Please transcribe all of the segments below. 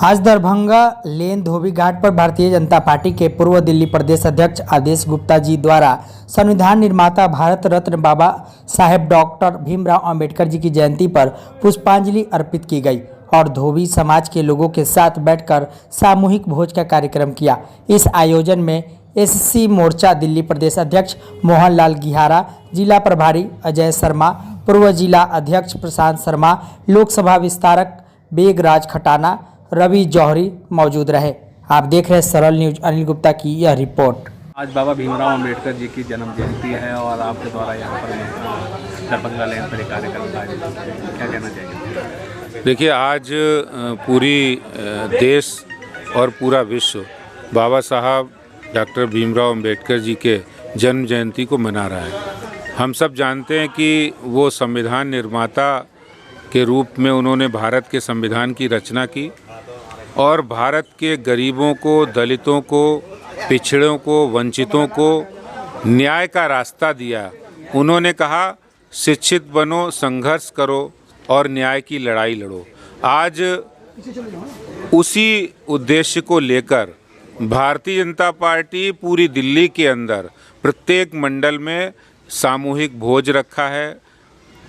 आज दरभंगा लेन धोबी घाट पर भारतीय जनता पार्टी के पूर्व दिल्ली प्रदेश अध्यक्ष आदेश गुप्ता जी द्वारा संविधान निर्माता भारत रत्न बाबा साहेब डॉक्टर भीमराव अंबेडकर जी की जयंती पर पुष्पांजलि अर्पित की गई और धोबी समाज के लोगों के साथ बैठकर सामूहिक भोज का कार्यक्रम किया। इस आयोजन में एससी मोर्चा दिल्ली प्रदेश अध्यक्ष मोहनलाल गिहारा, जिला प्रभारी अजय शर्मा, पूर्व जिला अध्यक्ष प्रशांत शर्मा, लोकसभा विस्तारक बेगराज खटाना, रवि जौहरी मौजूद रहे। आप देख रहे हैं सरल न्यूज। अनिल गुप्ता की यह रिपोर्ट। आज बाबा भीमराव अंबेडकर जी की जन्म जयंती है और आपके द्वारा यहाँ पर दरभंगा लेन पर एक कार्यक्रम का आयोजन किया है। क्या कहना चाहिए? देखिए, आज पूरी देश और पूरा विश्व बाबा साहब डॉक्टर भीमराव अंबेडकर जी के जन्म जयंती को मना रहा है। हम सब जानते हैं कि वो संविधान निर्माता के रूप में उन्होंने भारत के संविधान की रचना की और भारत के गरीबों को, दलितों को, पिछड़ों को, वंचितों को न्याय का रास्ता दिया। उन्होंने कहा, शिक्षित बनो, संघर्ष करो और न्याय की लड़ाई लड़ो। आज उसी उद्देश्य को लेकर भारतीय जनता पार्टी पूरी दिल्ली के अंदर प्रत्येक मंडल में सामूहिक भोज रखा है।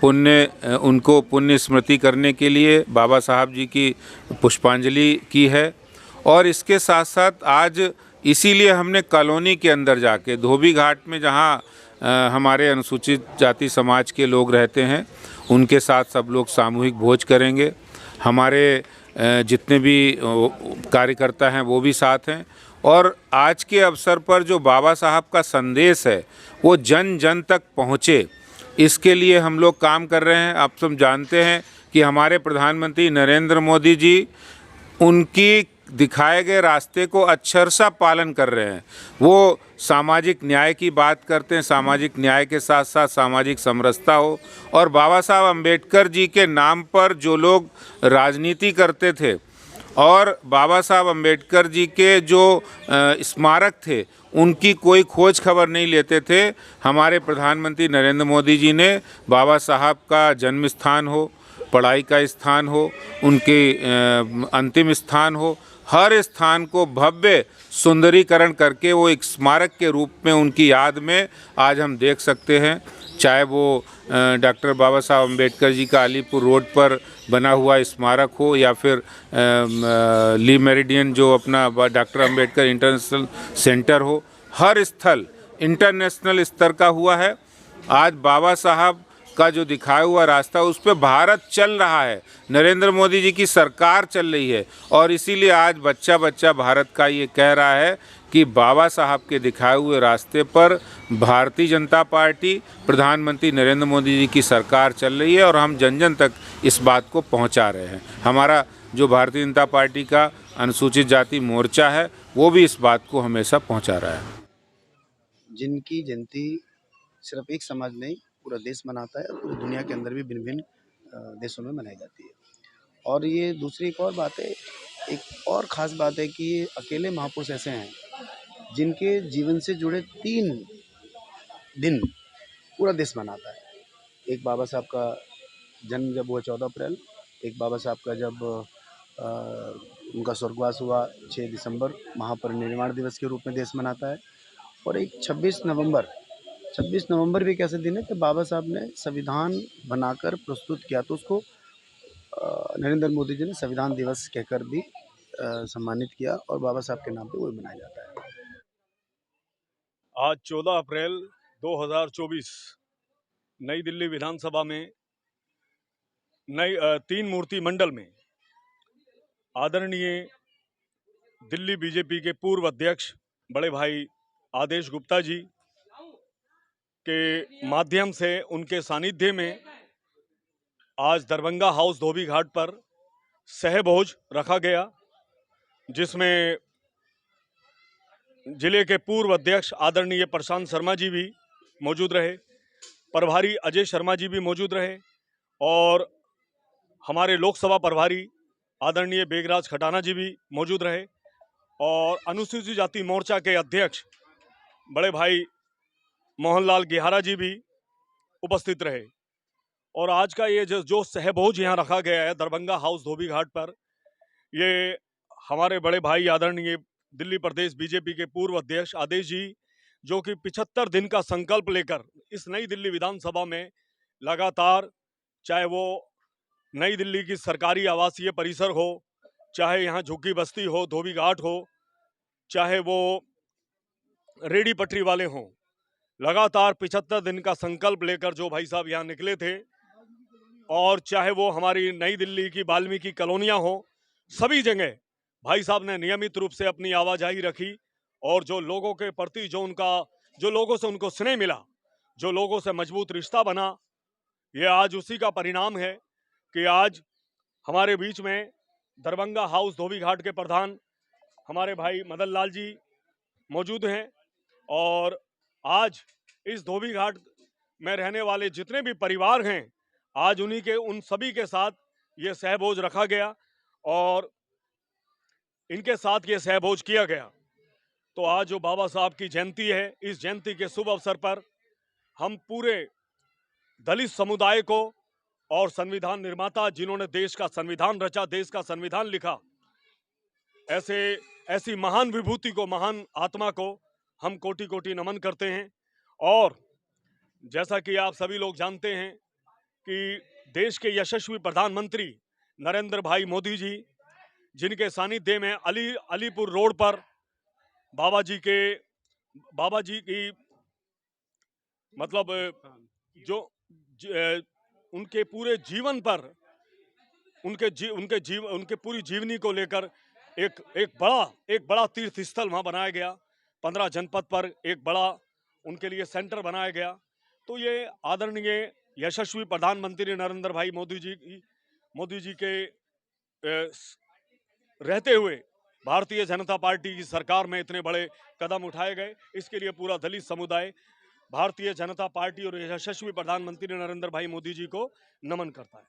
उनको पुण्य स्मृति करने के लिए बाबा साहब जी की पुष्पांजलि की है। और इसके साथ साथ आज इसीलिए हमने कॉलोनी के अंदर जाके धोबी घाट में, जहां हमारे अनुसूचित जाति समाज के लोग रहते हैं, उनके साथ सब लोग सामूहिक भोज करेंगे। हमारे जितने भी कार्यकर्ता हैं वो भी साथ हैं। और आज के अवसर पर जो बाबा साहब का संदेश है वो जन जन तक पहुँचे, इसके लिए हम लोग काम कर रहे हैं। आप सब जानते हैं कि हमारे प्रधानमंत्री नरेंद्र मोदी जी उनकी दिखाए गए रास्ते को अक्षरशः पालन कर रहे हैं। वो सामाजिक न्याय की बात करते हैं, सामाजिक न्याय के साथ साथ सामाजिक समरसता हो। और बाबा साहब अंबेडकर जी के नाम पर जो लोग राजनीति करते थे और बाबा साहब अंबेडकर जी के जो स्मारक थे उनकी कोई खोज खबर नहीं लेते थे, हमारे प्रधानमंत्री नरेंद्र मोदी जी ने बाबा साहब का जन्म स्थान हो, पढ़ाई का स्थान हो, उनके अंतिम स्थान हो, हर स्थान को भव्य सुंदरीकरण करके वो एक स्मारक के रूप में उनकी याद में आज हम देख सकते हैं। चाहे वो डॉक्टर बाबा साहब अम्बेडकर जी का अलीपुर रोड पर बना हुआ स्मारक हो या फिर ली मेरिडियन जो अपना डॉक्टर अम्बेडकर इंटरनेशनल सेंटर हो, हर स्थल इंटरनेशनल स्तर का हुआ है। आज बाबा साहब का जो दिखाया हुआ रास्ता उस पर भारत चल रहा है, नरेंद्र मोदी जी की सरकार चल रही है। और इसीलिए आज बच्चा बच्चा भारत का ये कह रहा है कि बाबा साहब के दिखाए हुए रास्ते पर भारतीय जनता पार्टी, प्रधानमंत्री नरेंद्र मोदी जी की सरकार चल रही है और हम जन जन तक इस बात को पहुंचा रहे हैं। हमारा जो भारतीय जनता पार्टी का अनुसूचित जाति मोर्चा है वो भी इस बात को हमेशा पहुंचा रहा है। जिनकी जयंती सिर्फ एक समाज नहीं पूरा देश मनाता है, पूरी दुनिया के अंदर भी भिन्न भिन्न देशों में मनाई जाती है। और ये दूसरी एक और बात है, एक और ख़ास बात है कि ये अकेले महापुरुष ऐसे हैं जिनके जीवन से जुड़े 3 दिन पूरा देश मनाता है। एक बाबा साहब का जन्म जब हुआ 14 अप्रैल, एक बाबा साहब का जब उनका स्वर्गवास हुआ 6 दिसंबर महापरिनिर्वाण दिवस के रूप में देश मनाता है। और एक 26 नवंबर भी एक ऐसे दिन है कि बाबा साहब ने संविधान बनाकर प्रस्तुत किया, तो उसको नरेंद्र मोदी जी ने संविधान दिवस कहकर भी सम्मानित किया और बाबा साहब के नाम पे वो मनाया जाता है। आज 14 अप्रैल 2024 नई दिल्ली विधानसभा में नई 3 मूर्ति मंडल में आदरणीय दिल्ली बीजेपी के पूर्व अध्यक्ष बड़े भाई आदेश गुप्ता जी के माध्यम से उनके सानिध्य में आज दरभंगा हाउस धोबी घाट पर सहभोज रखा गया, जिसमें जिले के पूर्व अध्यक्ष आदरणीय प्रशांत शर्मा जी भी मौजूद रहे, प्रभारी अजय शर्मा जी भी मौजूद रहे और हमारे लोकसभा प्रभारी आदरणीय बेगराज खटाना जी भी मौजूद रहे और अनुसूचित जाति मोर्चा के अध्यक्ष बड़े भाई मोहनलाल गिहारा जी भी उपस्थित रहे। और आज का ये जो सहभोज यहाँ रखा गया है दरभंगा हाउस धोबी घाट पर, ये हमारे बड़े भाई आदरणीय दिल्ली प्रदेश बीजेपी के पूर्व अध्यक्ष आदेश जी, जो कि 75 दिन का संकल्प लेकर इस नई दिल्ली विधानसभा में लगातार, चाहे वो नई दिल्ली की सरकारी आवासीय परिसर हो, चाहे यहाँ झुग्गी बस्ती हो, धोबी घाट हो, चाहे वो रेडी पटरी वाले हों, लगातार 75 दिन का संकल्प लेकर जो भाई साहब यहाँ निकले थे, और चाहे वो हमारी नई दिल्ली की वाल्मीकि कॉलोनियाँ हो, सभी जगह भाई साहब ने नियमित रूप से अपनी आवाजाही रखी। और जो लोगों के प्रति जो लोगों से उनको स्नेह मिला, जो लोगों से मजबूत रिश्ता बना, ये आज उसी का परिणाम है कि आज हमारे बीच में दरभंगा हाउस धोबी घाट के प्रधान हमारे भाई मदन लाल जी मौजूद हैं। और आज इस धोबी घाट में रहने वाले जितने भी परिवार हैं, आज उन सभी के साथ ये सहभोज रखा गया और इनके साथ ये सहभोज किया गया। तो आज जो बाबा साहब की जयंती है, इस जयंती के शुभ अवसर पर हम पूरे दलित समुदाय को और संविधान निर्माता, जिन्होंने देश का संविधान रचा, देश का संविधान लिखा, ऐसी महान विभूति को, महान आत्मा को हम कोटि कोटि नमन करते हैं। और जैसा कि आप सभी लोग जानते हैं कि देश के यशस्वी प्रधानमंत्री नरेंद्र भाई मोदी जी, जिनके सानिध्य में अलीपुर रोड पर बाबा जी की मतलब उनके पूरे जीवन पर, उनके पूरी जीवनी को लेकर एक बड़ा तीर्थ स्थल वहाँ बनाया गया। 15 जनपद पर एक बड़ा उनके लिए सेंटर बनाया गया। तो ये आदरणीय यशस्वी प्रधानमंत्री नरेंद्र भाई मोदी जी के रहते हुए भारतीय जनता पार्टी की सरकार में इतने बड़े कदम उठाए गए, इसके लिए पूरा दलित समुदाय भारतीय जनता पार्टी और यशस्वी प्रधानमंत्री नरेंद्र भाई मोदी जी को नमन करता है।